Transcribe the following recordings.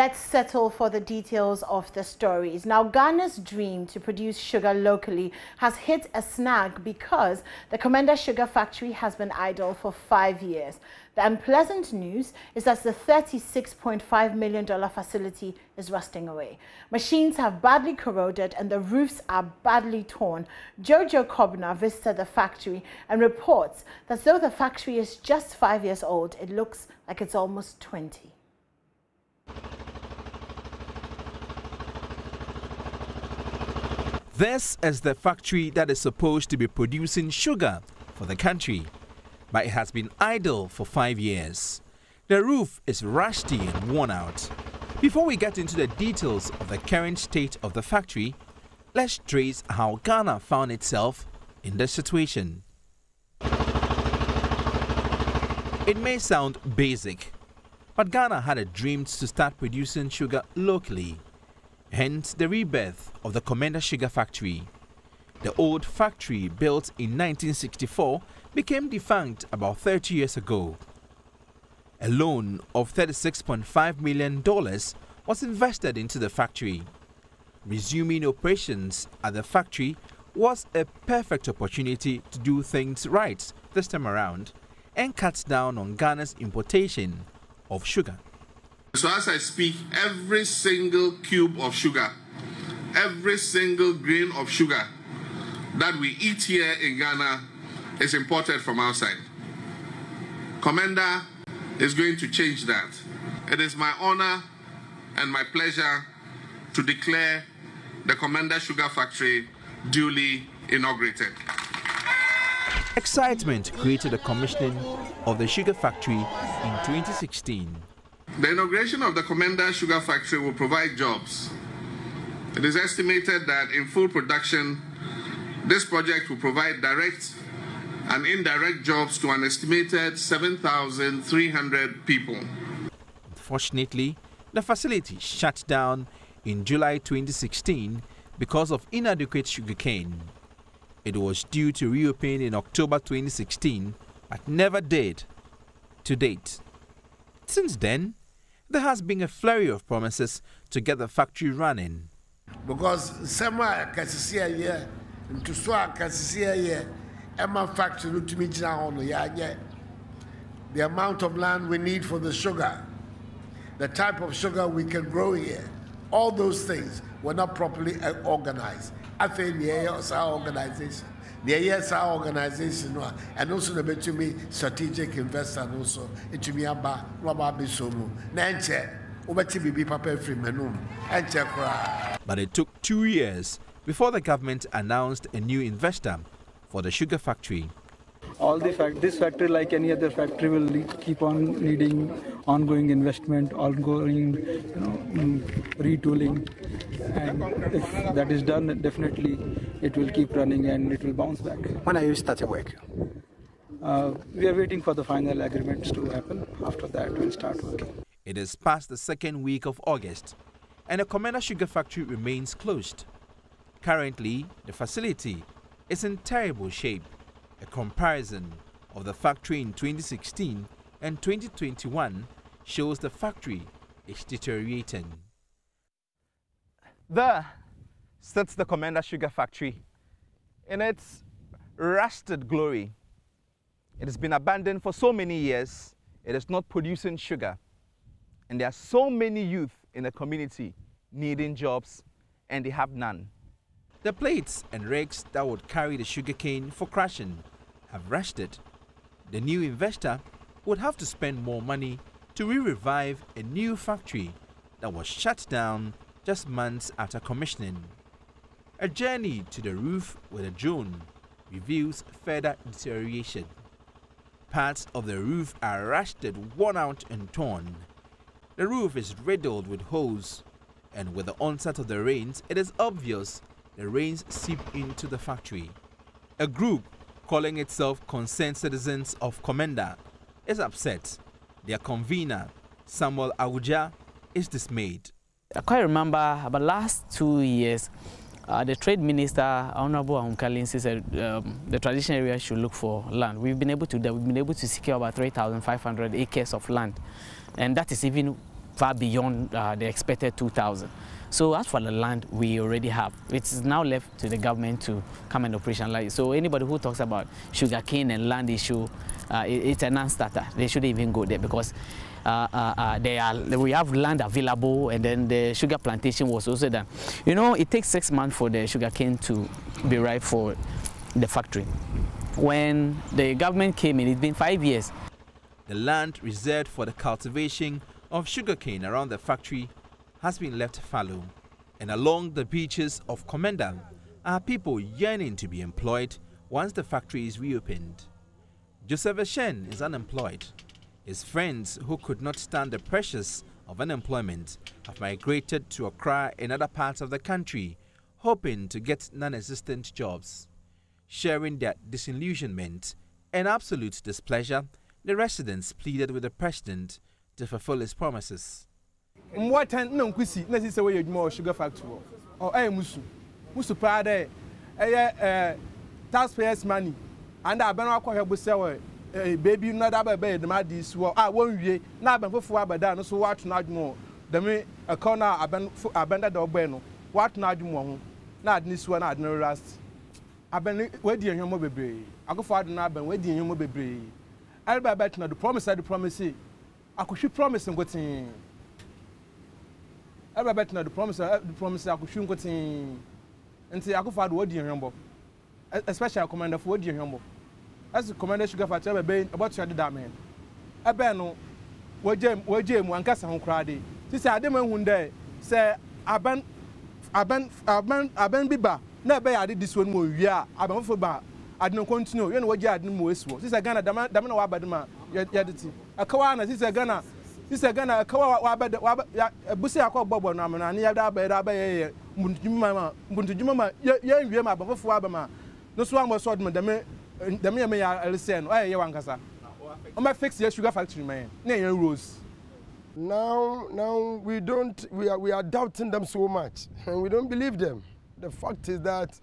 Let's settle for the details of the stories. Now, Ghana's dream to produce sugar locally has hit a snag because the Commander Sugar Factory has been idle for 5 years. The unpleasant news is that the $36.5 million facility is rusting away. Machines have badly corroded and the roofs are badly torn. Jojo Kobna visited the factory and reports that though the factory is just 5 years old, it looks like it's almost 20. This is the factory that is supposed to be producing sugar for the country, but it has been idle for 5 years. The roof is rusty and worn out. Before we get into the details of the current state of the factory, let's trace how Ghana found itself in this situation. It may sound basic, but Ghana had a dream to start producing sugar locally. Hence the rebirth of the Commander Sugar Factory. The old factory, built in 1964, became defunct about 30 years ago. A loan of $36.5 million was invested into the factory. Resuming operations at the factory was a perfect opportunity to do things right this time around and cut down on Ghana's importation of sugar. So as I speak, every single cube of sugar, every single grain of sugar that we eat here in Ghana is imported from outside. Commander is going to change that. It is my honor and my pleasure to declare the Commander Sugar Factory duly inaugurated. Excitement created the commissioning of the sugar factory in 2016. The inauguration of the Commander Sugar Factory will provide jobs. It is estimated that in full production, this project will provide direct and indirect jobs to an estimated 7,300 people. Unfortunately, the facility shut down in July 2016 because of inadequate sugarcane. It was due to reopen in October 2016, but never did to date. Since then, there has been a flurry of promises to get the factory running. Because Sama Cassia here, and to Swa Cassia here, Emma factory to me down the amount of land we need for the sugar, the type of sugar we can grow here, all those things were not properly organized. I think our organization. The organization and also the between strategic investor and also it me aba bisomu But it took 2 years before the government announced a new investor for the sugar factory. This factory, like any other factory, will keep on needing ongoing investment, ongoing retooling, and if that is done, definitely it will keep running and it will bounce back. When are you starting work? We are waiting for the final agreements to happen. After that, we'll start working. It is past the second week of August, and the Commander Sugar Factory remains closed. Currently, the facility is in terrible shape. A comparison of the factory in 2016 and 2021 shows the factory is deteriorating. There sits the Commander Sugar Factory in its rusted glory. It has been abandoned for so many years. It is not producing sugar. And there are so many youth in the community needing jobs, and they have none. The plates and rakes that would carry the sugarcane for crushing have rusted. The new investor would have to spend more money to re-revive a new factory that was shut down just months after commissioning. A journey to the roof with a drone reveals further deterioration. Parts of the roof are rusted, worn out and torn. The roof is riddled with holes, and with the onset of the rains, it is obvious the rains seep into the factory. A group calling itself Concerned Citizens of Commander is upset. Their convener, Samuel Abuja, is dismayed. I quite remember about last 2 years, the Trade Minister, Honorable Ahunkalin, said the traditional area should look for land. We've been able to do that. We've been able to secure about 3,500 acres of land. And that is even far beyond the expected 2,000. So as for the land, we already have. It is now left to the government to come and operationalize. So anybody who talks about sugarcane and land issue, it's a non-starter. They shouldn't even go there because we have land available, and then the sugar plantation was also done. You know, it takes 6 months for the sugarcane to be ripe for the factory. When the government came in, it's been 5 years. The land reserved for the cultivation of sugarcane around the factory has been left fallow, and along the beaches of Komenda are people yearning to be employed once the factory is reopened. Joseph Eshen is unemployed. His friends, who could not stand the pressures of unemployment, have migrated to Accra and other parts of the country, hoping to get non-existent jobs. Sharing their disillusionment and absolute displeasure, the residents pleaded with the president to fulfill his promises. What no kwisi na sise we yedwuma sugar factory or musu pa dey taxpayers money and aban akwa hwebo se we baby no da ba dem adis wo won wie na aban fofo abada no so wat na adwuma dem account na aban da ogbe no wat na adwuma ho na adnis wo na adno rust aban we di ehwemo bebre akofo adu na aban we di ehwemo bebre alba bet na the promise akohwi promise ngotin Everybody know the promise I could shoot gotin. And say I could find what you remember. Especially commander for what you remember. As the commander sugar factory about to that man. I bet no what Jim one cast on crowdy. She said I didn't one day. Say Aben Biba. Never I did this one more. Yeah, Aben for bar. I don't continue. You know what you had no more. This is a Ghana Damano Abadama. Yadity. A Kawana, this is a Ghana. This is Ghana, Busi akọ gbogbo na amana ni yada ba ye Muntujuma ye wie ma bafo abama no so am so dem me ya listen o ye wankasa o ma fix your sugar factory man na yan rules. Now we are doubting them so much and we don't believe them. The fact is that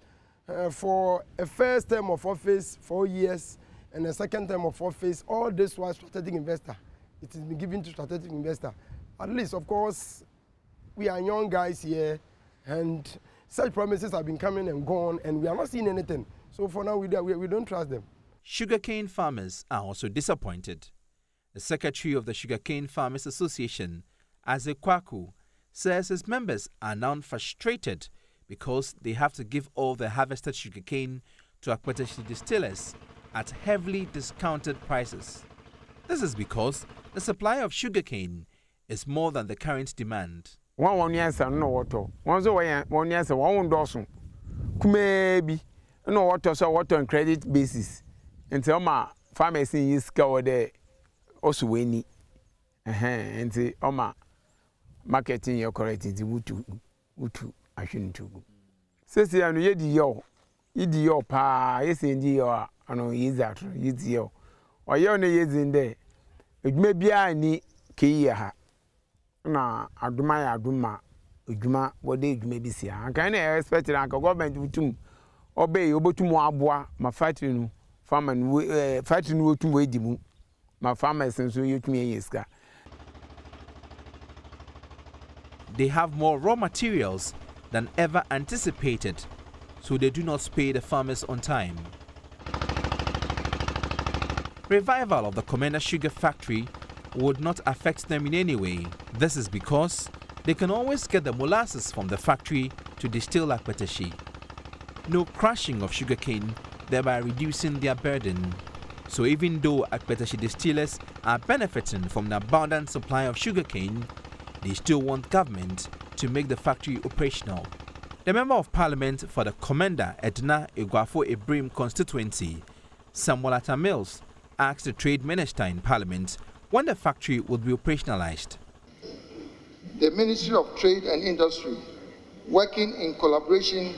for a first term of office 4 years and a second term of office, all this was strategic investor. It has been given to strategic investor. At least, of course, we are young guys here, and such promises have been coming and gone, and we are not seeing anything. So for now, we don't trust them. Sugarcane farmers are also disappointed. The secretary of the Sugarcane Farmers Association, Aze Kwaku, says his members are now frustrated because they have to give all the harvested sugarcane to Akpatashi distillers at heavily discounted prices. This is because the supply of sugarcane is more than the current demand. One answer no water. One answer one dozen. Maybe no water so water on credit basis. Until my pharmacy is covered there also winning. And say my marketing your correct is wutu I shouldn't do. Says I know ye pa yes indeed your ano is that yo. Or you only is in there. It may be I need Kia na aduma ujuma what day may be see. I can't expect it like a government to obey obotumu abwa ma fighting farm and fighting wo to wedimu ma farmers and so you to me yeska. They have more raw materials than ever anticipated, so they do not pay the farmers on time. Revival of the Komenda sugar factory would not affect them in any way. This is because they can always get the molasses from the factory to distill Akpatashi. No crushing of sugarcane, thereby reducing their burden. So even though Akpatashi distillers are benefiting from the abundant supply of sugarcane, they still want government to make the factory operational. The Member of Parliament for the Komenda Edna Iguafo Ibrahim constituency, Samuel Atta Mills, asked the Trade Minister in Parliament when the factory would be operationalized. The Ministry of Trade and Industry, working in collaboration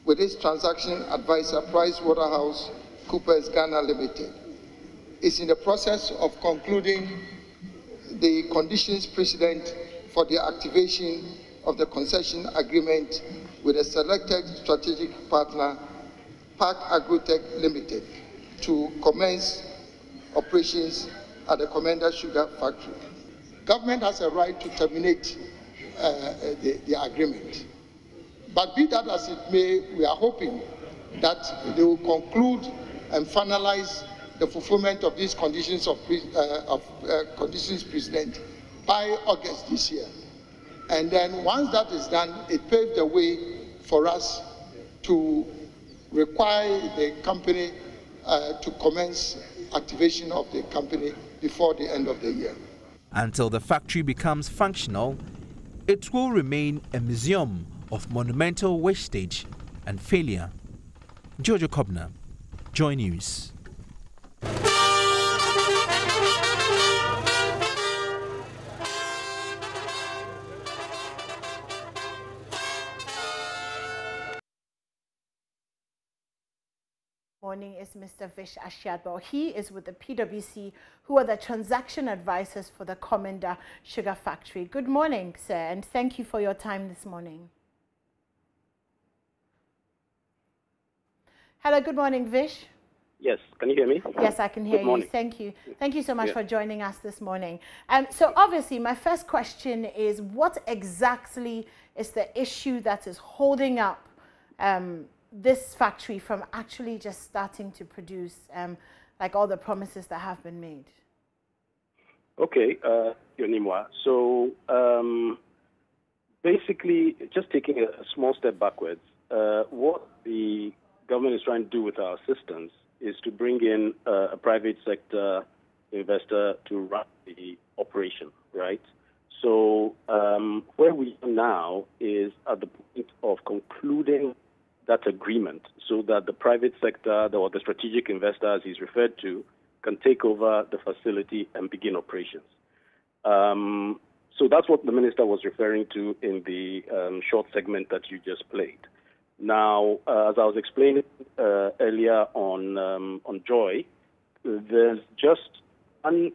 with its transaction advisor PricewaterhouseCoopers Ghana Limited, is in the process of concluding the conditions precedent for the activation of the concession agreement with a selected strategic partner, Park Agrotech Limited, to commence operations at the Komenda Sugar Factory. government has a right to terminate the agreement. But be that as it may, we are hoping that they will conclude and finalize the fulfillment of these conditions conditions precedent by August this year. And then once that is done, it paves the way for us to require the company to commence activation of the company before the end of the year. Until the factory becomes functional, it will remain a museum of monumental wastage and failure. Jojo Kobner, Joy News. Morning is Mr. Vish Ashiadbo. He is with the PwC, who are the transaction advisors for the Commander Sugar Factory. Good morning, sir, and thank you for your time this morning. Hello, good morning, Vish. Yes, can you hear me? Yes, I can hear you. Thank you. Thank you so much for joining us this morning. So obviously, my first question is, what exactly is the issue that is holding up this factory from actually just starting to produce like all the promises that have been made? Okay, Yonimwa. So basically, just taking a small step backwards, what the government is trying to do with our assistance is to bring in a private sector investor to run the operation, right? So where we are now is at the point of concluding that agreement so that the private sector or the strategic investor, as he's referred to, can take over the facility and begin operations. So that's what the minister was referring to in the short segment that you just played. Now, as I was explaining earlier on Joy, there's just I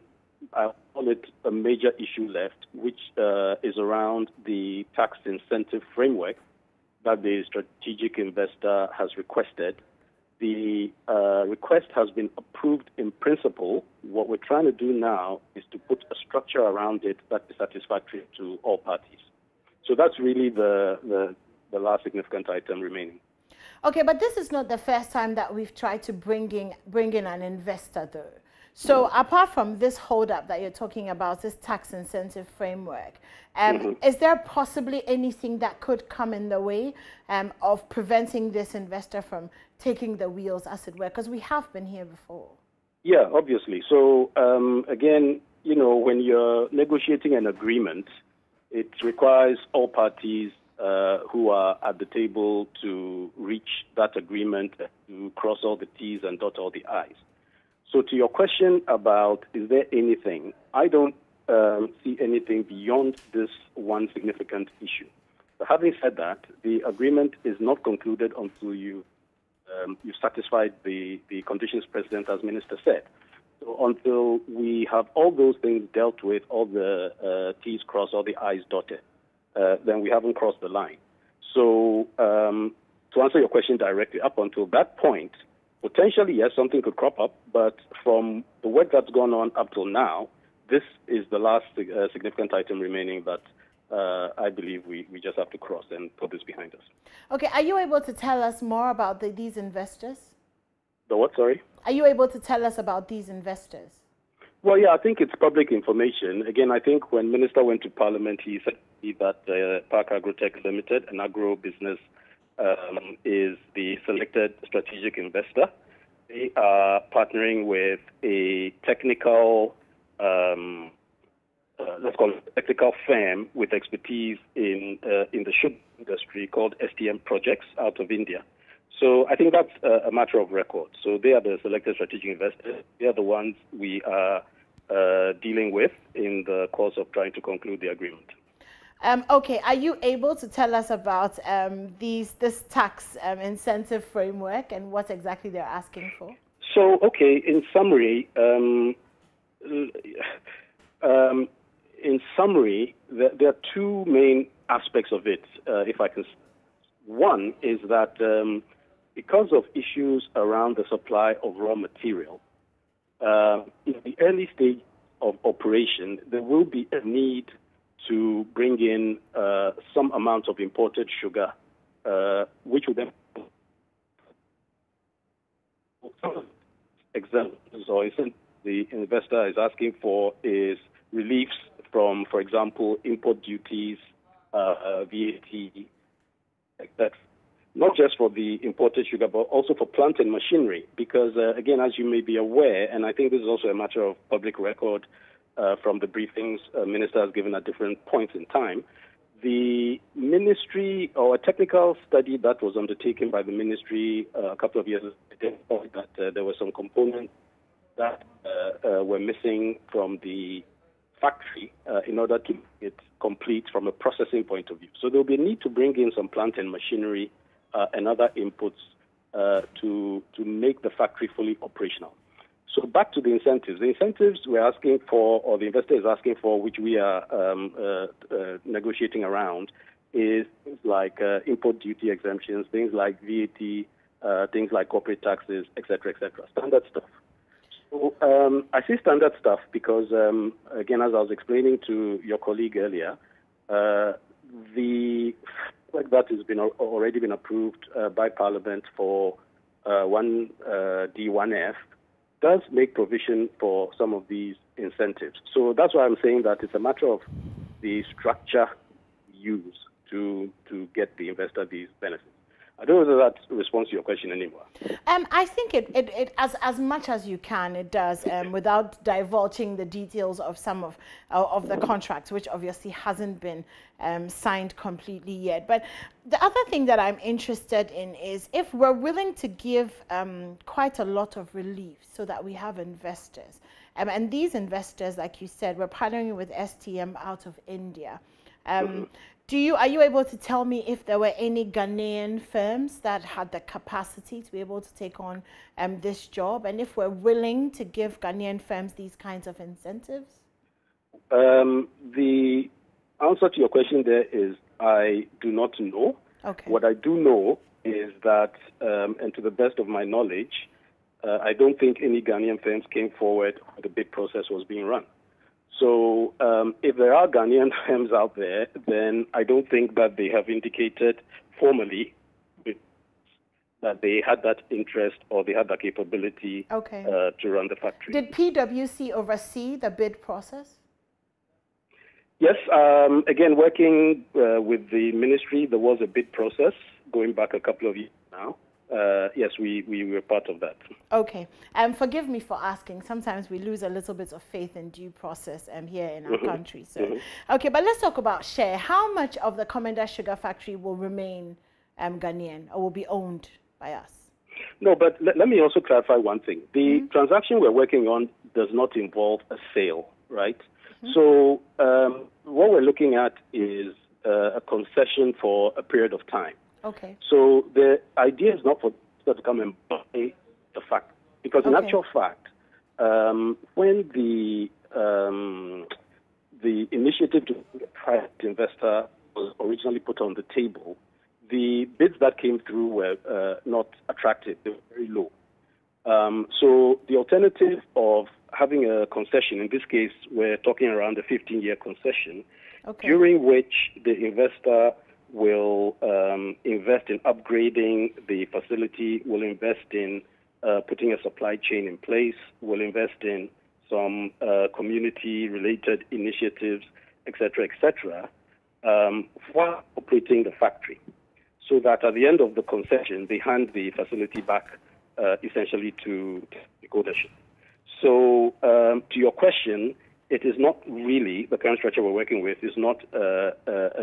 call it a major issue left, which is around the tax incentive framework that the strategic investor has requested. The request has been approved in principle. What we're trying to do now is to put a structure around it that is satisfactory to all parties. So that's really the last significant item remaining. Okay, but this is not the first time that we've tried to bring in an investor, though. So apart from this holdup that you're talking about, this tax incentive framework, is there possibly anything that could come in the way of preventing this investor from taking the wheels, as it were? Because we have been here before. Yeah, obviously. So again, you know, when you're negotiating an agreement, it requires all parties who are at the table to reach that agreement, to cross all the T's and dot all the I's. So to your question about is there anything, I don't see anything beyond this one significant issue. But having said that, the agreement is not concluded until you satisfied the conditions precedent, as Minister said. So until we have all those things dealt with, all the T's crossed, all the I's dotted, then we haven't crossed the line. So to answer your question directly, up until that point, potentially, yes, something could crop up, but from the work that's gone on up till now, this is the last significant item remaining that I believe we just have to cross and put this behind us. Okay, are you able to tell us more about these investors? The what, sorry? Are you able to tell us about these investors? Well, yeah, I think it's public information. Again, I think when Minister went to Parliament, he said that Park Agrotech Limited, an agro business, is the selected strategic investor. They are partnering with a technical, let's call it technical firm with expertise in the sugar industry called STM Projects out of India. So I think that's a matter of record. So they are the selected strategic investors. They are the ones we are dealing with in the course of trying to conclude the agreement. Okay, are you able to tell us about this tax incentive framework and what exactly they're asking for? So, okay, in summary, there are two main aspects of it, if I can. One is that because of issues around the supply of raw material, in the early stage of operation, there will be a need to bring in some amount of imported sugar, which will then examples or the investor is asking for is reliefs from, for example, import duties, VAT, etc. Not just for the imported sugar, but also for plant and machinery. Because, again, as you may be aware, and I think this is also a matter of public record from the briefings minister has given at different points in time, the ministry, or a technical study that was undertaken by the ministry a couple of years ago, identified that there were some components that were missing from the factory in order to make it complete from a processing point of view. So there will be a need to bring in some plant and machinery and other inputs to make the factory fully operational. So back to the incentives. The incentives we're asking for, or the investor is asking for, which we are negotiating around, is things like import duty exemptions, things like VAT, things like corporate taxes, etc., etc. Standard stuff. So I say standard stuff because, again, as I was explaining to your colleague earlier, the like that has already been approved by Parliament for 1D1F does make provision for some of these incentives. So that's why I'm saying that it's a matter of the structure used to get the investor these benefits. I don't know whether that responds to your question anymore. I think it as much as you can, it does, without divulging the details of some of the contracts, which obviously hasn't been signed completely yet. But the other thing that I'm interested in is if we're willing to give quite a lot of relief so that we have investors. And these investors, like you said, we're partnering with STM out of India. Are you able to tell me if there were any Ghanaian firms that had the capacity to be able to take on this job, and if we're willing to give Ghanaian firms these kinds of incentives? The answer to your question there is I do not know. Okay. What I do know is that, and to the best of my knowledge, I don't think any Ghanaian firms came forward when the bid process was being run. So if there are Ghanaian firms out there, then I don't think that they have indicated formally that they had that interest or they had that capability to run the factory. Did PwC oversee the bid process? Yes. Again, working with the ministry, there was a bid process going back a couple of years now. Yes, we were part of that. Okay. Forgive me for asking. Sometimes we lose a little bit of faith in due process here in our country. So, okay, but let's talk about share. How much of the Commander Sugar Factory will remain Ghanaian or will be owned by us? No, but let me also clarify one thing. The transaction we're working on does not involve a sale, right? So what we're looking at is a concession for a period of time. Okay. So the idea is not for them to come and buy the fact, because in actual fact, when the initiative to get a private investor was originally put on the table, the bids that came through were not attractive; they were very low. So the alternative of having a concession, in this case, we're talking around a 15-year concession, during which the investor will invest in upgrading the facility, will invest in putting a supply chain in place, will invest in some community-related initiatives, etc., etc., while operating the factory, so that at the end of the concession, they hand the facility back essentially to the ownership. So to your question, it is not really, the current structure we're working with is not a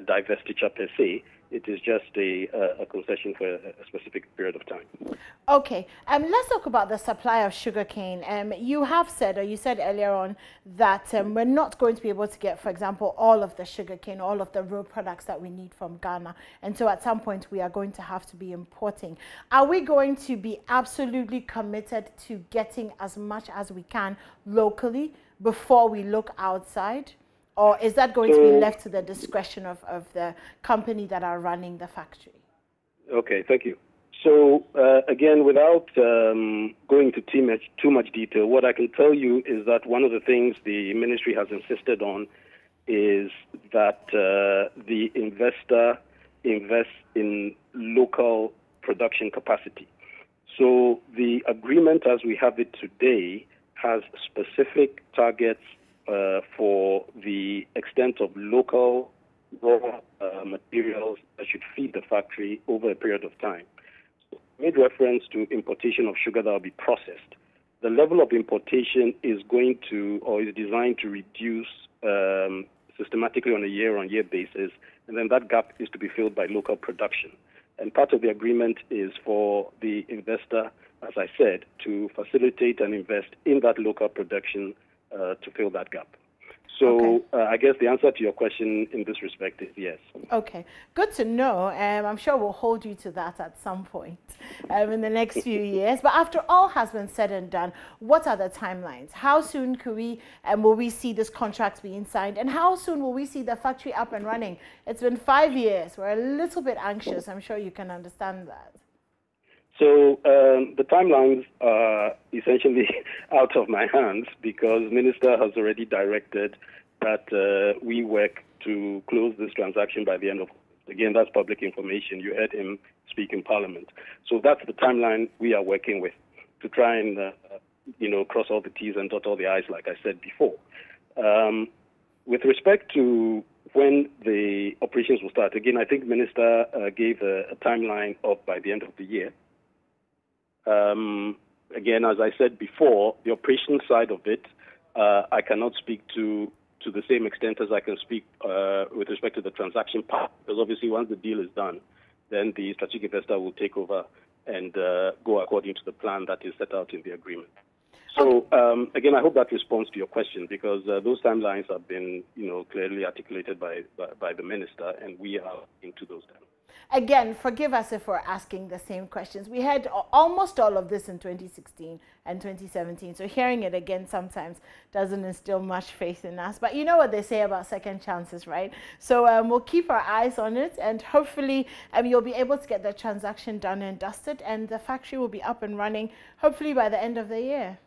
divestiture per se. It is just a concession for a specific period of time. Okay. Let's talk about the supply of sugarcane. You have said, or you said earlier on, that we're not going to be able to get, for example, all of the sugarcane, all of the raw products that we need from Ghana. And so at some point, we are going to have to be importing. Are we going to be absolutely committed to getting as much as we can locally before we look outside? Or is that going to be left to the discretion of the company that are running the factory? Okay, thank you. So, again, without going into too much detail, what I can tell you is that one of the things the ministry has insisted on is that the investor invests in local production capacity. So the agreement as we have it today has specific targets for the extent of local raw materials that should feed the factory over a period of time. So made reference to importation of sugar that will be processed. The level of importation is going to, or is designed to reduce systematically on a year-on-year basis, and then that gap is to be filled by local production. And part of the agreement is for the investor, as I said, to facilitate and invest in that local production to fill that gap. So I guess the answer to your question in this respect is yes. Okay, good to know. I'm sure we'll hold you to that at some point in the next few years. But after all has been said and done, what are the timelines? How soon could we will we see this contract being signed? And how soon will we see the factory up and running? It's been 5 years. We're a little bit anxious. I'm sure you can understand that. So the timelines are essentially out of my hands because the minister has already directed that we work to close this transaction by the end of, again, that's public information. You heard him speak in Parliament. So that's the timeline we are working with to try and, cross all the T's and dot all the I's, like I said before. With respect to when the operations will start, again, I think the minister gave a timeline of by the end of the year. Again, as I said before, the operation side of it, I cannot speak to the same extent as I can speak with respect to the transaction part, because obviously once the deal is done, then the strategic investor will take over and go according to the plan that is set out in the agreement. So, again, I hope that responds to your question, because those timelines have been, clearly articulated by the minister, and we are into those timelines. Again, forgive us if we're asking the same questions. We had almost all of this in 2016 and 2017. So hearing it again sometimes doesn't instill much faith in us. But you know what they say about second chances, right? So we'll keep our eyes on it, and hopefully you'll be able to get the transaction done and dusted, and the factory will be up and running, hopefully by the end of the year.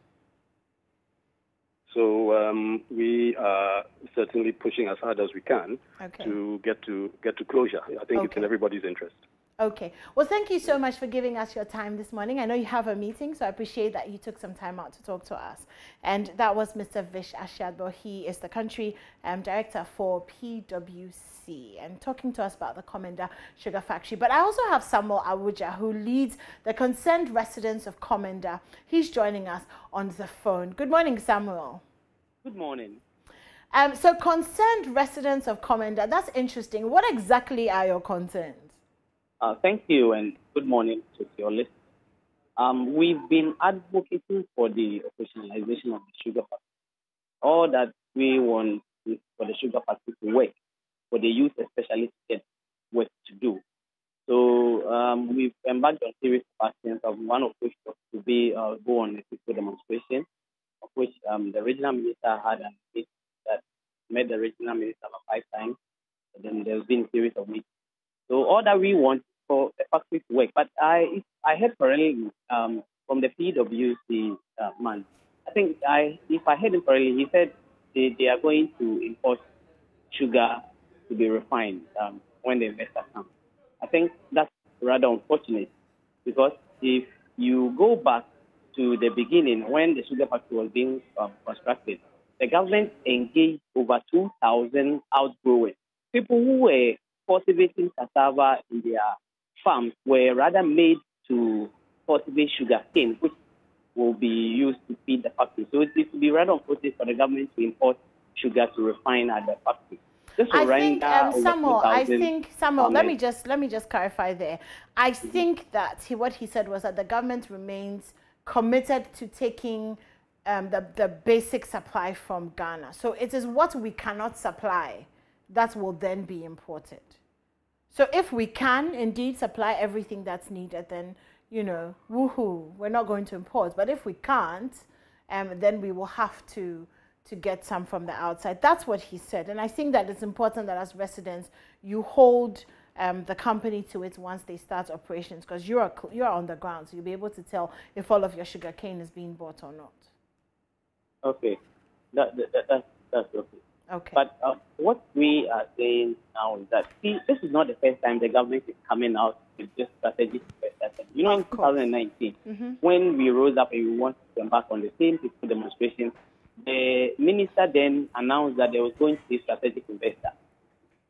So we are certainly pushing as hard as we can to get to closure. I think it's in everybody's interest. Okay. Well, thank you so much for giving us your time this morning. I know you have a meeting, so I appreciate that you took some time out to talk to us. And that was Mr. Vish Ashiadbo. He is the country director for PwC and talking to us about the Komenda Sugar Factory. But I also have Samuel Abuja, who leads the concerned residents of Komenda. He's joining us on the phone. Good morning, Samuel. Good morning. So concerned residents of Komenda, that's interesting. What exactly are your concerns? Thank you, and good morning to your listeners. We've been advocating for the operationalization of the sugar factory. All that we want is for the sugar factory to work, for the youth especially to get work to do. So we've embarked on a series of actions, one of which was to go on a peaceful demonstration, of which the regional minister had an meeting that met the regional minister about 5 times. And then there's been a series of meetings. So all that we want for the factory to work. But I heard correctly from the PwC man. I think if I heard him correctly, he said they are going to import sugar to be refined when the investor comes. I think that's rather unfortunate, because if you go back to the beginning when the sugar factory was being constructed, the government engaged over 2,000 outgrowers. People who were cultivating cassava in their farms were rather made to cultivate sugarcane, which will be used to feed the factory. So it would be rather unfortunate for the government to import sugar to refine at the factory. I think Samuel, let me just clarify there. I think that what he said was that the government remains committed to taking the basic supply from Ghana. So it is what we cannot supply that will then be imported. So if we can indeed supply everything that's needed, then, woohoo, we're not going to import. But if we can't, then we will have to get some from the outside. That's what he said. And I think that it's important that as residents, you hold the company to it once they start operations, because you're on the ground, so you'll be able to tell if all of your sugarcane is being bought or not. Okay, that's okay. Okay. But what we are saying now is that, see, this is not the first time the government is coming out with this strategic investor. You know, in 2019, when we rose up and we wanted to embark on the same peaceful demonstration, the minister then announced that there was going to be a strategic investor.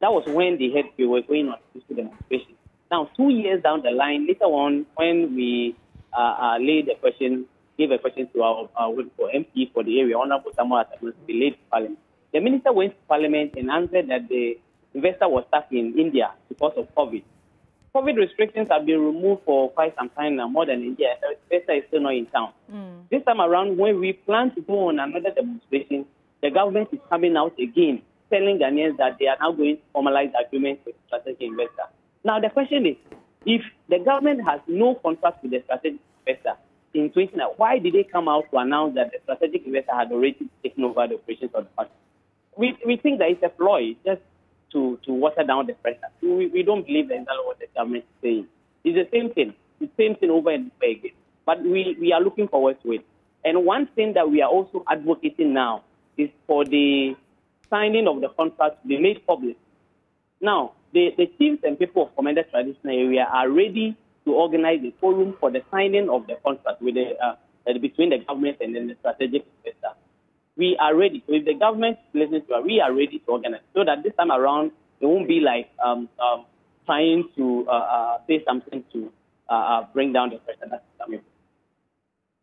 That was when we were going on peaceful demonstration. Now, 2 years down the line, later on, when we laid a question, gave a question to our MP for the area, Honorable Samuel Ataman, the late Parliament. The minister went to Parliament and answered that the investor was stuck in India because of COVID. COVID restrictions have been removed for quite some time now, more than a year. The investor is still not in town. This time around, when we plan to go on another demonstration, the government is coming out again, telling Ghanaians that they are now going to formalize agreements with the strategic investor. Now, the question is, if the government has no contract with the strategic investor in 2019, why did they come out to announce that the strategic investor had already taken over the operations of the party? We think that it's a ploy just to water down the pressure. We don't believe that that's what the government is saying. It's the same thing. It's the same thing over and over again. But we are looking forward to it. And one thing that we are also advocating now is for the signing of the contract to be made public. Now, the chiefs and people of Commander Traditional Area are ready to organize a forum for the signing of the contract with between the government and then the strategic investor. We are ready. So if the government listens to us, we are ready to organize. So that this time around, it won't be like trying to say something to bring down the pressure that's coming.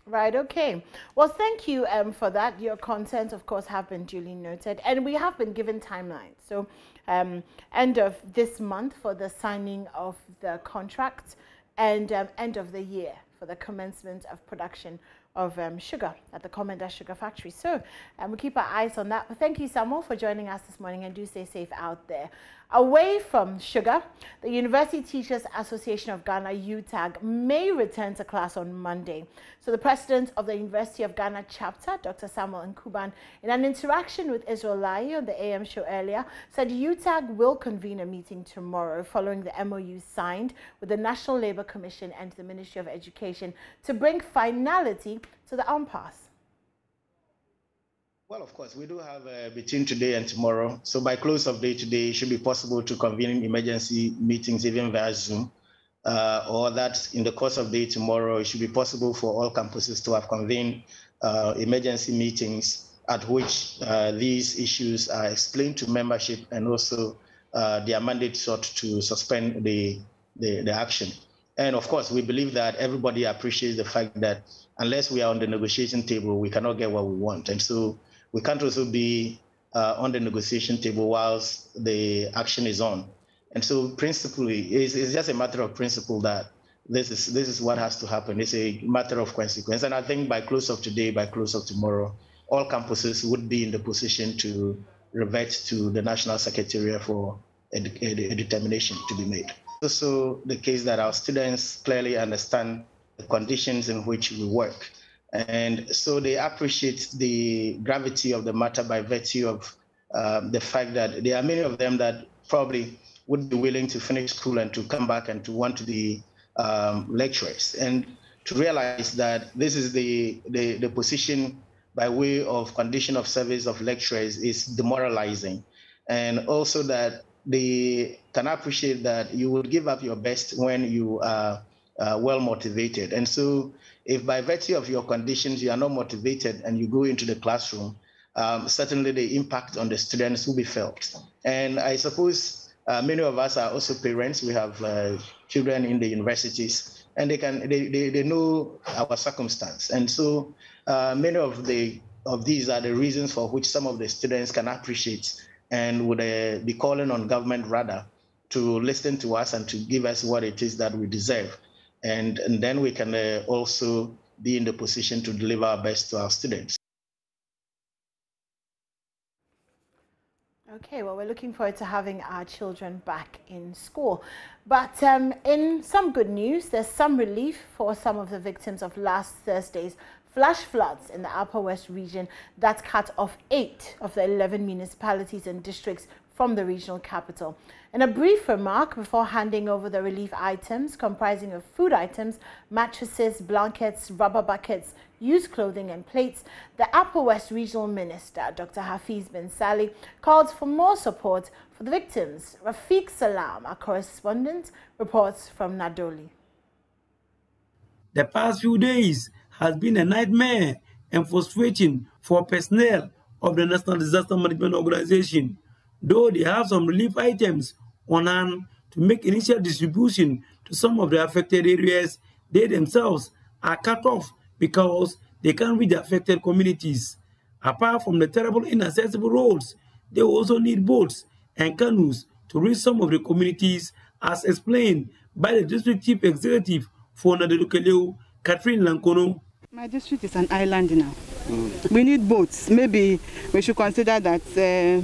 Right, okay. Well, thank you for that. Your content, of course, have been duly noted. And we have been given timelines. So end of this month for the signing of the contract and end of the year for the commencement of production of sugar at the Commander Sugar Factory. So we'll keep our eyes on that. But thank you, Samuel, for joining us this morning, and do stay safe out there. Away from sugar, the University Teachers Association of Ghana, UTAG, may return to class on Monday. So the president of the University of Ghana chapter, Dr. Samuel Nkuban, in an interaction with Israel Lai on the AM show earlier, said UTAG will convene a meeting tomorrow following the MOU signed with the National Labour Commission and the Ministry of Education to bring finality to the impasse. Well, of course, we do have between today and tomorrow. So by close of day today, it should be possible to convene emergency meetings even via Zoom, or that in the course of day tomorrow, it should be possible for all campuses to have convened emergency meetings at which these issues are explained to membership, and also their mandate sought to suspend the action. And of course, we believe that everybody appreciates the fact that unless we are on the negotiation table, we cannot get what we want. And so we can't also be on the negotiation table whilst the action is on. And so principally, it's just a matter of principle that this is what has to happen. It's a matter of consequence. And I think by close of today, by close of tomorrow, all campuses would be in the position to revert to the National Secretariat for a determination to be made. Also the case that our students clearly understand the conditions in which we work. And so they appreciate the gravity of the matter by virtue of the fact that there are many of them that probably would be willing to finish school and to come back and to want to be lecturers, and to realize that this is the position by way of condition of service of lecturers is demoralizing. And also that they can appreciate that you would give up your best when you are well motivated. And so if by virtue of your conditions you are not motivated and you go into the classroom, certainly the impact on the students will be felt. And I suppose many of us are also parents. We have children in the universities, and they know our circumstance. And so many of these are the reasons for which some of the students can appreciate and would be calling on government rather to listen to us and to give us what it is that we deserve. And then we can also be in the position to deliver our best to our students. Okay, well, we're looking forward to having our children back in school. But in some good news, there's some relief for some of the victims of last Thursday's flash floods in the Upper West region that cut off 8 of the 11 municipalities and districts from the regional capital. In a brief remark before handing over the relief items comprising of food items, mattresses, blankets, rubber buckets, used clothing and plates, the Upper West Regional Minister, Dr. Hafiz bin Salih, called for more support for the victims. Rafiq Salam, our correspondent, reports from Nadoli. The past few days has been a nightmare and frustrating for personnel of the National Disaster Management Organization, though they have some relief items on hand to make initial distribution to some of the affected areas. They themselves are cut off because they can't reach the affected communities. Apart from the terrible inaccessible roads, they also need boats and canoes to reach some of the communities, as explained by the district chief executive for Nadolu, Catherine Lankono. My district is an island now. We need boats. Maybe we should consider that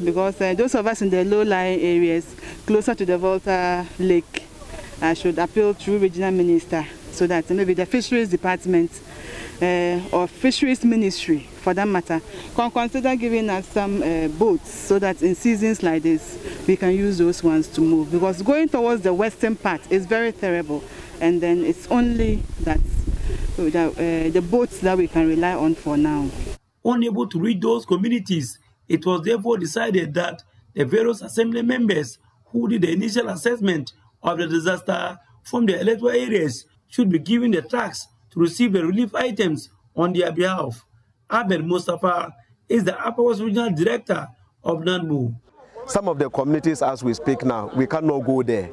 because those of us in the low-lying areas closer to the Volta Lake should appeal to regional minister so that maybe the fisheries department or fisheries ministry, for that matter, can consider giving us some boats so that in seasons like this we can use those ones to move, because going towards the western part is very terrible, and then it's only that the boats that we can rely on for now. Unable to reach those communities, it was therefore decided that the various assembly members who did the initial assessment of the disaster from the electoral areas should be given the task to receive the relief items on their behalf. Ahmed Mustafa is the Upper West Regional Director of NANMU. Some of the communities, as we speak now, we cannot go there.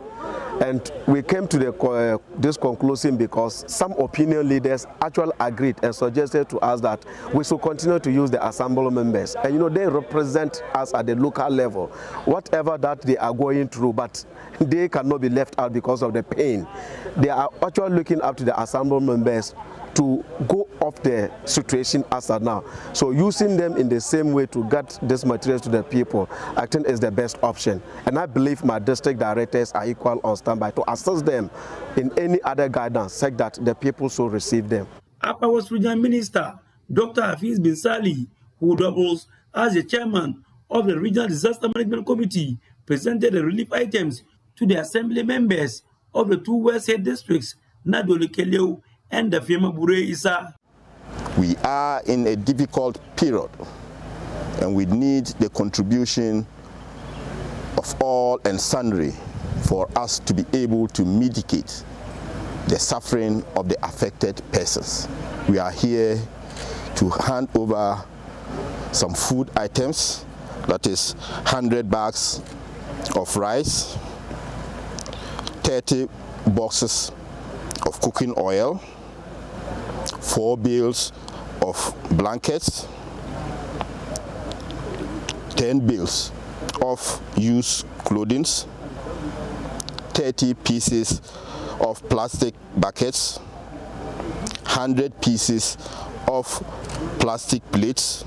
And we came to this conclusion because some opinion leaders actually agreed and suggested to us that we should continue to use the assembly members. And they represent us at the local level, whatever that they are going through, but they cannot be left out because of the pain. They are actually looking up to the assembly members to go off the situation as of now. So using them in the same way to get this materials to the people, I think is the best option. And I believe my district directors are equal on standby to assist them in any other guidance such that the people should receive them. Upper West Regional Minister Dr. Hafiz bin Salih, who doubles as the chairman of the Regional Disaster Management Committee, presented the relief items to the assembly members of the two West Head districts, Nadoli Keleo and the Fiema Bure Isa. We are in a difficult period, and we need the contribution of all and sundry for us to be able to mitigate the suffering of the affected persons. We are here to hand over some food items, that is 100 bags of rice, 30 boxes of cooking oil, 4 bales of blankets, 10 bales of used clothing, 30 pieces of plastic buckets, 100 pieces of plastic plates,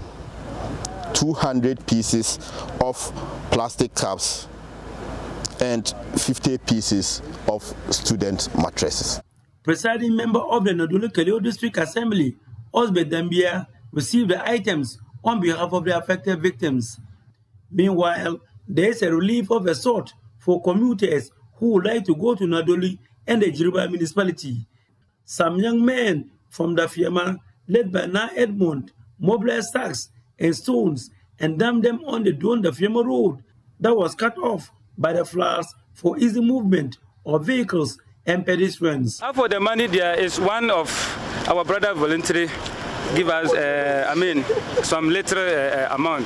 200 pieces of plastic cups, and 50 pieces of student mattresses. Presiding member of the Nadolu Keleo District Assembly, Osbert Dambia, received the items on behalf of the affected victims. Meanwhile, there is a relief of a sort for commuters who would like to go to Nadolu and the Jiriba municipality. Some young men from the Fiema, led by Na Edmond, mobilized sacks and stones and dumped them on the Don Fiema road that was cut off by the floods for easy movement of vehicles and pedestrians. For the money, there is one of our brother voluntary give us, some little amount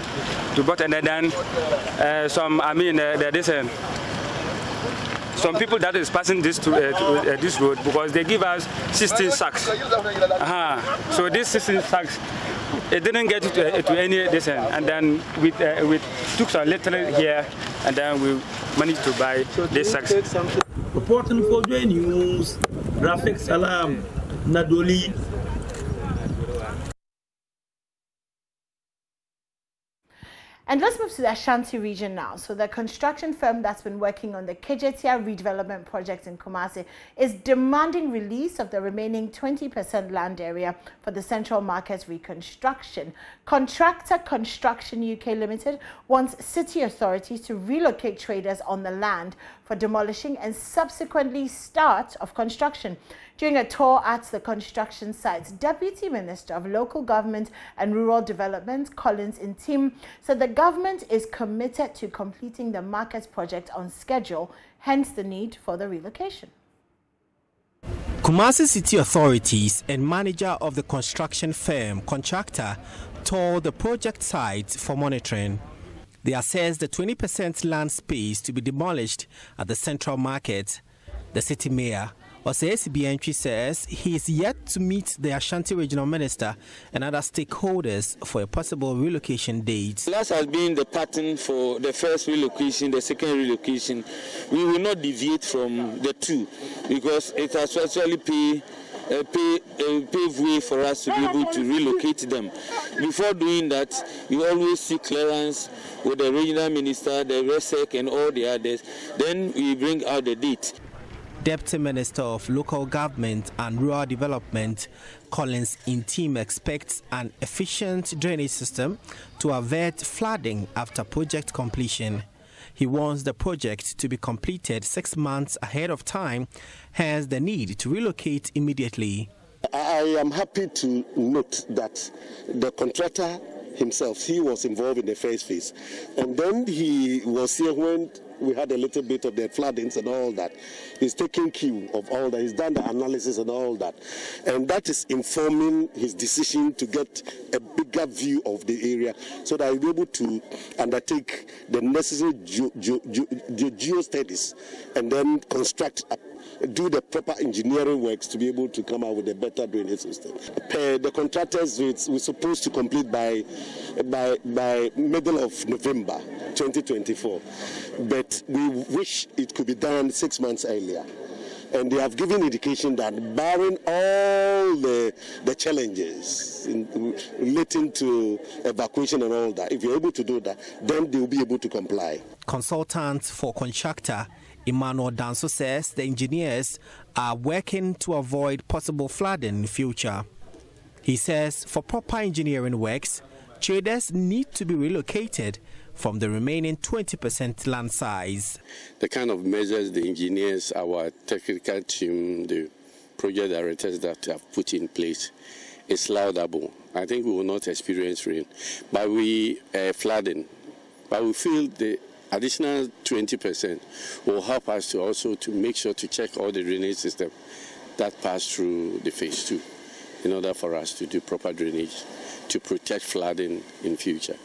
to bought, and then some people that is passing this this road, because they give us 16 sacks. So these 16 sacks, it didn't get to any descent, and then we took some little here, and then we managed to buy these sacks. Reporting for JoyNews, Rafiq Salam, Nadoli. And let's move to the Ashanti region now. So the construction firm that's been working on the Kejetia redevelopment project in Kumasi is demanding release of the remaining 20% land area for the Central Market reconstruction. Contractor Construction UK Limited wants city authorities to relocate traders on the land for demolishing and subsequently start of construction. During a tour at the construction sites, Deputy Minister of Local Government and Rural Development, Collins Intim, said the government is committed to completing the market project on schedule, hence the need for the relocation. Kumasi City authorities and manager of the construction firm contractor toured the project site for monitoring. They assessed the 20% land space to be demolished at the Central Market. The city mayor, Osei Entry, says he is yet to meet the Ashanti Regional Minister and other stakeholders for a possible relocation date. Last has been the pattern for the first relocation, the second relocation. We will not deviate from the two because it has actually pave way for us to be able to relocate them. Before doing that, we always seek clearance with the regional minister, the RESEC and all the others. Then we bring out the date. Deputy Minister of Local Government and Rural Development, Collins Intim, expects an efficient drainage system to avert flooding after project completion. He wants the project to be completed 6 months ahead of time, hence the need to relocate immediately. I am happy to note that the contractor himself, he was involved in the first phase, and then he was here when we had a little bit of the floodings and all that. He's taking cue of all that. He's done the analysis and all that. And that is informing his decision to get a bigger view of the area so that he'll be able to undertake the necessary geo studies and then construct do the proper engineering works to be able to come out with a better drainage system. The contractors we're supposed to complete by middle of November 2024, but we wish it could be done 6 months earlier. And they have given indication that barring all the challenges relating to evacuation and all that, if you're able to do that, then they will be able to comply. Consultant for contractor Emmanuel Danso says the engineers are working to avoid possible flooding in the future. He says for proper engineering works, traders need to be relocated from the remaining 20% land size. The kind of measures the engineers, our technical team, the project directors that have put in place is laudable. I think we will not experience rain, but flooding. But we feel the additional 20% will help us to also to make sure to check all the drainage system that pass through the phase 2 in order for us to do proper drainage to protect flooding in future.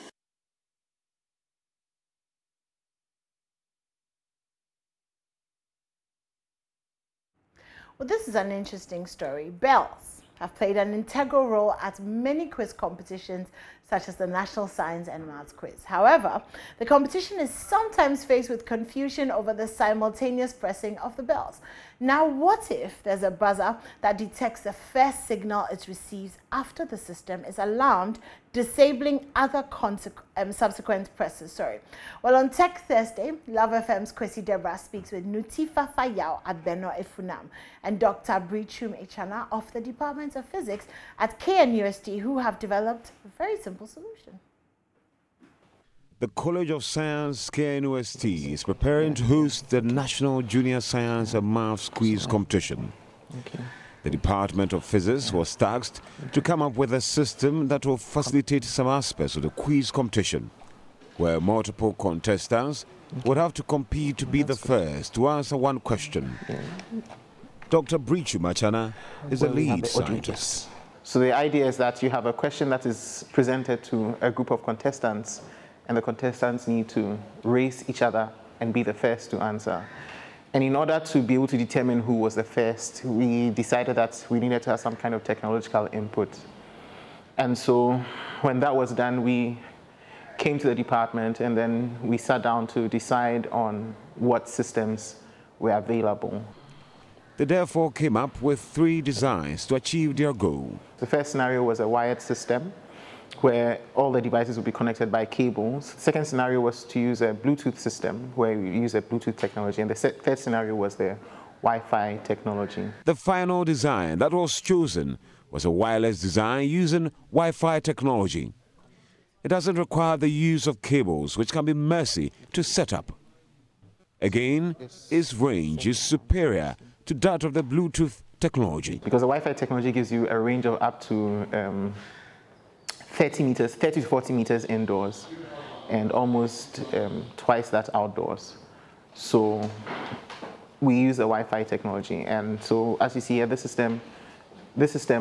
Well, this is an interesting story. Bells have played an integral role at many quiz competitions such as the National Science and Maths Quiz. However, the competition is sometimes faced with confusion over the simultaneous pressing of the bells. Now, what if there's a buzzer that detects the first signal it receives after the system is alarmed, disabling other subsequent presses? Well, on Tech Thursday, Love FM's Kwesi Deborah speaks with Nutifa Fayao at Beno Efunam and Dr. Brichum Echana of the Department of Physics at KNUST, who have developed a very simple solution. The College of Science, KNUST, is preparing to host the National Junior Science and Maths Quiz Competition. The Department of Physics was tasked to come up with a system that will facilitate some aspects of the quiz competition, where multiple contestants would have to compete to be the first to answer one question. Dr. Brichu Machana is a lead scientist. So the idea is that you have a question that is presented to a group of contestants, and the contestants need to race each other and be the first to answer. And in order to be able to determine who was the first, we decided that we needed to have some kind of technological input. And so when that was done, we came to the department and then we sat down to decide on what systems were available. They therefore came up with 3 designs to achieve their goal. The first scenario was a wired system, where all the devices will be connected by cables. The second scenario was to use a Bluetooth system, where we use a Bluetooth technology. And the third scenario was the Wi-Fi technology. The final design that was chosen was a wireless design using Wi-Fi technology. It doesn't require the use of cables, which can be messy to set up. Again, its range is superior to that of the Bluetooth technology. Because the Wi-Fi technology gives you a range of up to 30 to 40 meters indoors and almost twice that outdoors. So we use the Wi-Fi technology. And so as you see here, this system,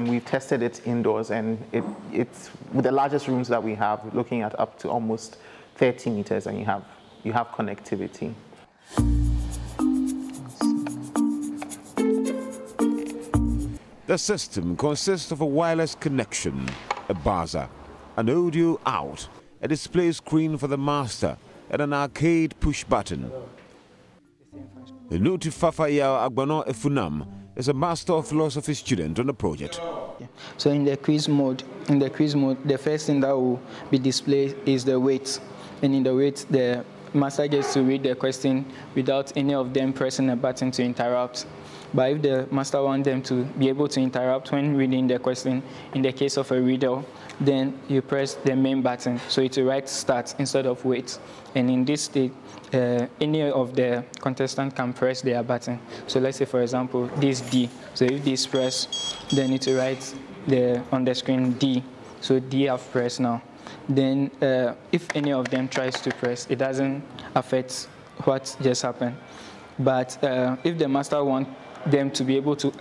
we've tested it indoors, and it's with the largest rooms that we have, looking at up to almost 30 meters, and you have connectivity. The system consists of a wireless connection, a buzzer, an audio out, a display screen for the master, and an arcade push button. The Fafaya Agbono Efunam is a Master of Philosophy student on the project. So in the quiz mode, the first thing that will be displayed is the weight. And in the weight, the master gets to read the question without any of them pressing a button to interrupt. But if the master wants them to be able to interrupt when reading the question, in the case of a riddle, then you press the main button, so it will write start instead of wait. And in this state, any of the contestants can press their button. So let's say, for example, this D. So if this press, then it will write on the screen D. So D have pressed now. Then if any of them tries to press, it doesn't affect what just happened. But if the master wants them to be able to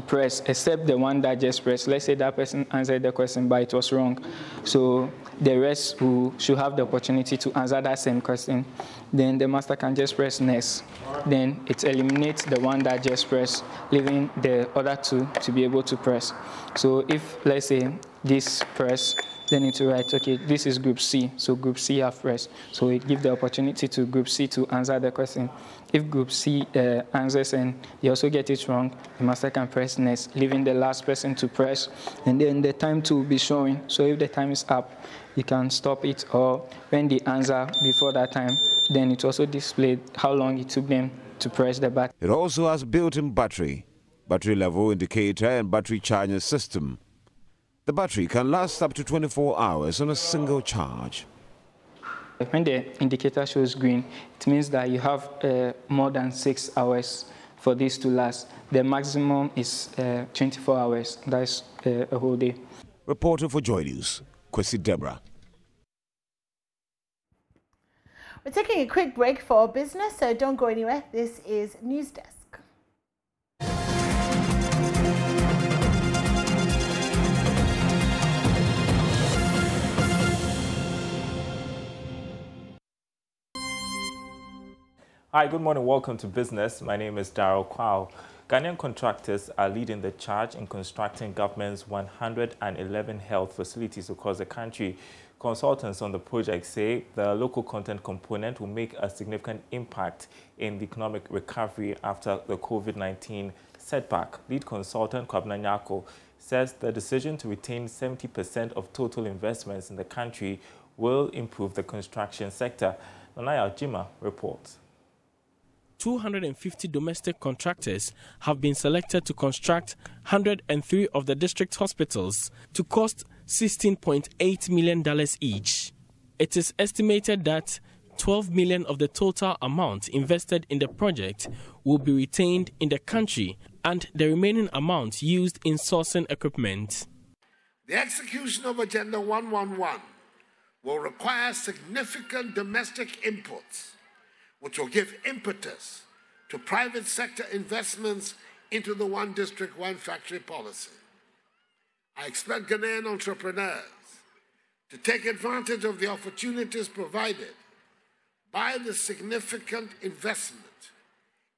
press, except the one that just pressed. Let's say that person answered the question, but it was wrong. So the rest who should have the opportunity to answer that same question, then the master can just press next. Then it eliminates the one that just pressed, leaving the other two to be able to press. So if, let's say, this press, then it will write, okay, this is group C, so group C have pressed. So it gives the opportunity to group C to answer the question. If group C answers and they also get it wrong, the master can press next, leaving the last person to press, and then the time to be showing. So if the time is up, you can stop it, or when they answer before that time, then it also displayed how long it took them to press the button. It also has built-in battery level indicator, and battery charging system. The battery can last up to 24 hours on a single charge. When the indicator shows green, it means that you have more than 6 hours for this to last. The maximum is 24 hours. That's a whole day. Reporter for JoyNews, Kwesi Deborah. We're taking a quick break for business, so don't go anywhere. This is News Desk. Hi, good morning. Welcome to Business. My name is Daryl Kwao. Ghanaian contractors are leading the charge in constructing government's 111 health facilities across the country. Consultants on the project say the local content component will make a significant impact in the economic recovery after the COVID-19 setback. Lead consultant Kwabena Nyako says the decision to retain 70% of total investments in the country will improve the construction sector. Nanaya Jima reports. 250 domestic contractors have been selected to construct 103 of the district hospitals to cost $16.8 million each. It is estimated that $12 million of the total amount invested in the project will be retained in the country and the remaining amount used in sourcing equipment. The execution of Agenda 111 will require significant domestic inputs, which will give impetus to private sector investments into the one district, one factory policy. I expect Ghanaian entrepreneurs to take advantage of the opportunities provided by the significant investment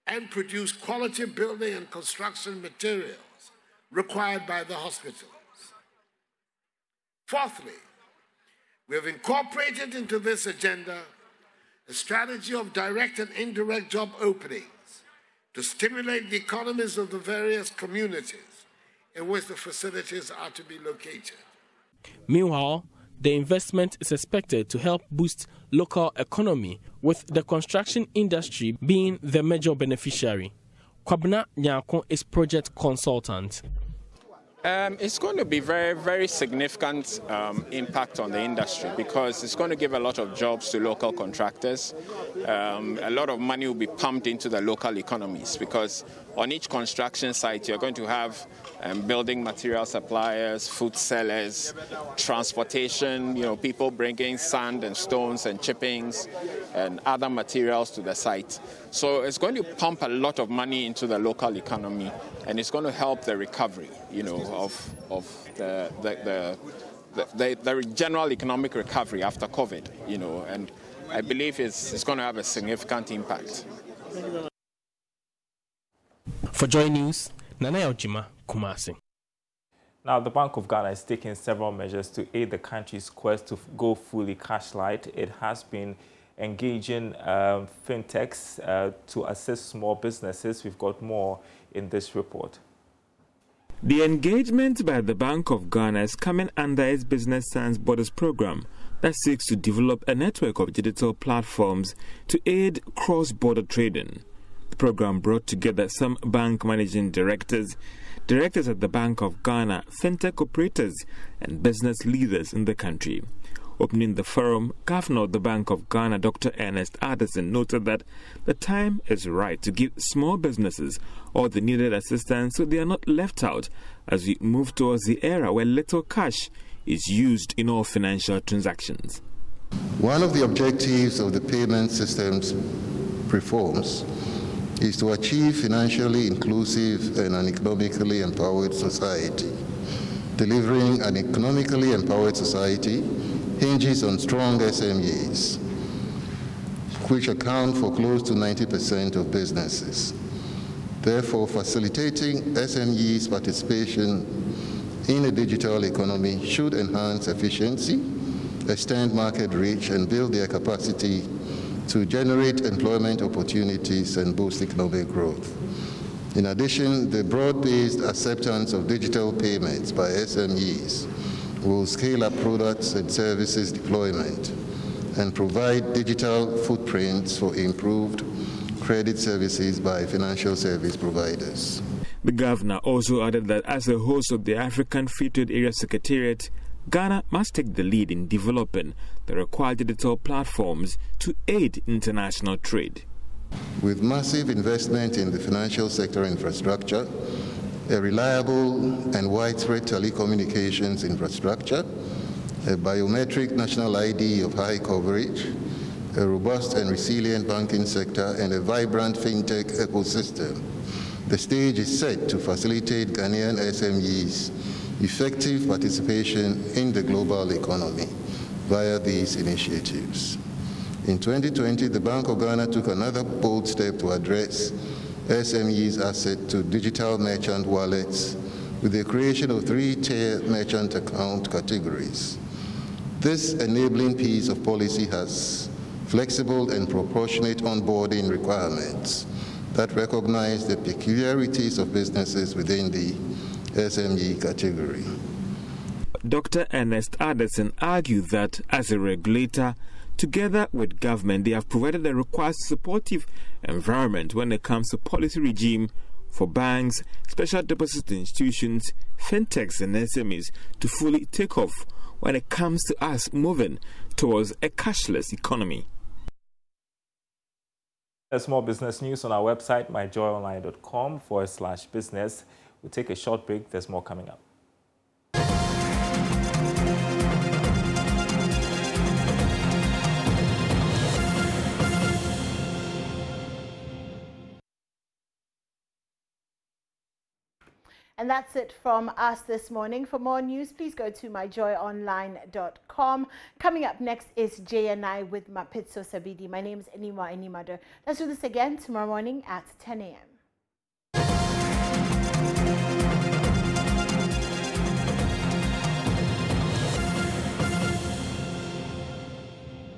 and produce quality building and construction materials required by the hospitals. Fourthly, we have incorporated into this agenda a strategy of direct and indirect job openings to stimulate the economies of the various communities in which the facilities are to be located. Meanwhile, the investment is expected to help boost local economy, with the construction industry being the major beneficiary. Kwabena Nyako is project consultant. It's going to be very significant impact on the industry, because it's going to give a lot of jobs to local contractors. A lot of money will be pumped into the local economies, because on each construction site you're going to have building material suppliers, food sellers, transportation, people bringing sand and stones and chippings and other materials to the site. So it's going to pump a lot of money into the local economy, and it's going to help the recovery, of the general economic recovery after COVID, and I believe it's going to have a significant impact. For JoyNews, Nana Ojima, Kumasi. Now, the Bank of Ghana is taking several measures to aid the country's quest to go fully cash-light. It has been engaging fintechs to assist small businesses. We've got more in this report. The engagement by the Bank of Ghana is coming under its Business Sans Borders program that seeks to develop a network of digital platforms to aid cross-border trading. The program brought together some bank managing directors at the Bank of Ghana, fintech operators, and business leaders in the country. Opening the forum, Governor of the Bank of Ghana, Dr. Ernest Addison, noted that the time is right to give small businesses all the needed assistance so they are not left out as we move towards the era where little cash is used in all financial transactions. One of the objectives of the payment systems reforms is to achieve financially inclusive and an economically empowered society. Delivering an economically empowered society hinges on strong SMEs, which account for close to 90% of businesses. Therefore, facilitating SMEs' participation in a digital economy should enhance efficiency, extend market reach, and build their capacity to generate employment opportunities and boost economic growth. In addition, the broad-based acceptance of digital payments by SMEs will scale up products and services deployment and provide digital footprints for improved credit services by financial service providers. The governor also added that as a host of the African Free Trade Area Secretariat, Ghana must take the lead in developing the required digital platforms to aid international trade. With massive investment in the financial sector infrastructure, a reliable and widespread telecommunications infrastructure, a biometric national ID of high coverage, a robust and resilient banking sector, and a vibrant fintech ecosystem, the stage is set to facilitate Ghanaian SMEs' effective participation in the global economy via these initiatives. In 2020, the Bank of Ghana took another bold step to address SMEs' access to digital merchant wallets with the creation of 3-tier merchant account categories. This enabling piece of policy has flexible and proportionate onboarding requirements that recognize the peculiarities of businesses within the SME category. Dr. Ernest Addison argued that as a regulator, together with government, they have provided the required supportive environment when it comes to policy regime for banks, special deposit institutions, fintechs and SMEs to fully take off when it comes to us moving towards a cashless economy. There's more business news on our website, myjoyonline.com/business. We'll take a short break. There's more coming up. And that's it from us this morning. For more news, please go to myjoyonline.com. Coming up next is JNI with Mapitso Sabidi. My name is Enima Enimado. Let's do this again tomorrow morning at 10 a.m.